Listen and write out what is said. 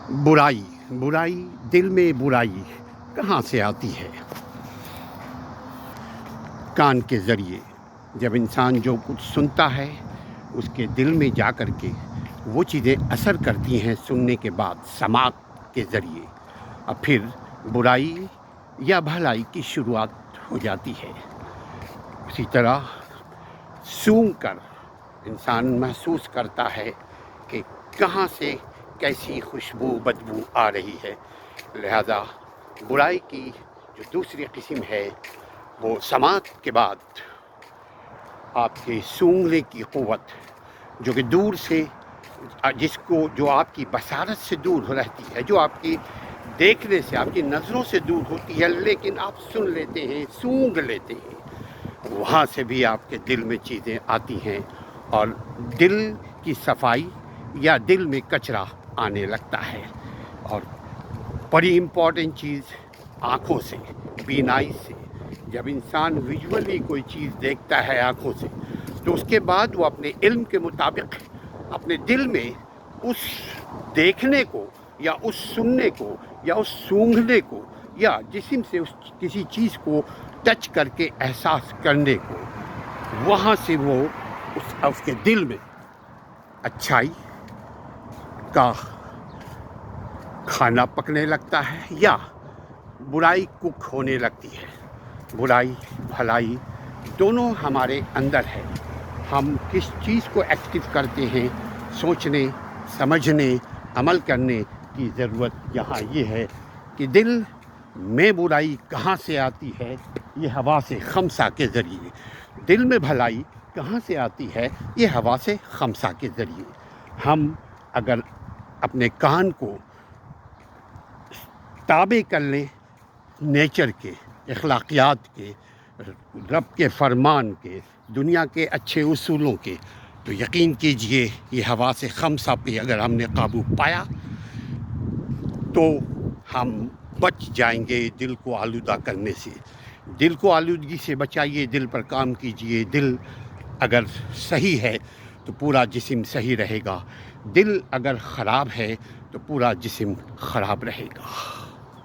برائی برائی دل میں برائی کہاں سے آتی ہے؟ کان کے ذریعے جب انسان جو کچھ سنتا ہے اس کے دل میں جا کر کے وہ چیزیں اثر کرتی ہیں سننے کے بعد سماعت کے ذریعے، اور پھر برائی یا بھلائی کی شروعات ہو جاتی ہے۔ اسی طرح سونگھ کر انسان محسوس کرتا ہے کہ کہاں سے کیسی خوشبو بدبو آ رہی ہے۔ لہذا برائی کی جو دوسری قسم ہے وہ سماعت کے بعد آپ کے سونگھنے کی قوت، جو کہ دور سے جو آپ کی بصارت سے دور رہتی ہے، جو آپ کی دیکھنے سے، آپ کی نظروں سے دور ہوتی ہے، لیکن آپ سن لیتے ہیں، سونگھ لیتے ہیں، وہاں سے بھی آپ کے دل میں چیزیں آتی ہیں اور دل کی صفائی یا دل میں کچرا آنے لگتا ہے۔ اور بڑی امپورٹنٹ چیز آنکھوں سے، بینائی سے، جب انسان ویژولی کوئی چیز دیکھتا ہے آنکھوں سے تو اس کے بعد وہ اپنے علم کے مطابق اپنے دل میں اس دیکھنے کو یا اس سننے کو یا اس سونگھنے کو یا جسم سے اس کسی چیز کو ٹچ کر کے احساس کرنے کو، وہاں سے وہ اس کے دل میں اچھائی کا کھانا پکنے لگتا ہے یا برائی کک ہونے لگتی ہے۔ برائی بھلائی دونوں ہمارے اندر ہے۔ ہم کس چیز کو ایکٹیو کرتے ہیں، سوچنے، سمجھنے، عمل کرنے کی ضرورت یہاں یہ ہے کہ دل میں برائی کہاں سے آتی ہے، یہ حواس خمسہ کے ذریعے۔ دل میں بھلائی کہاں سے آتی ہے، یہ حواس خمسہ کے ذریعے۔ ہم اگر اپنے کان کو تابع کر لیں نیچر کے، اخلاقیات کے، رب کے فرمان کے، دنیا کے اچھے اصولوں کے، تو یقین کیجئے یہ حواس خمسہ پہ اگر ہم نے قابو پایا تو ہم بچ جائیں گے دل کو آلودہ کرنے سے۔ دل کو آلودگی سے بچائیے، دل پر کام کیجئے۔ دل اگر صحیح ہے تو پورا جسم صحیح رہے گا، دل اگر خراب ہے تو پورا جسم خراب رہے گا۔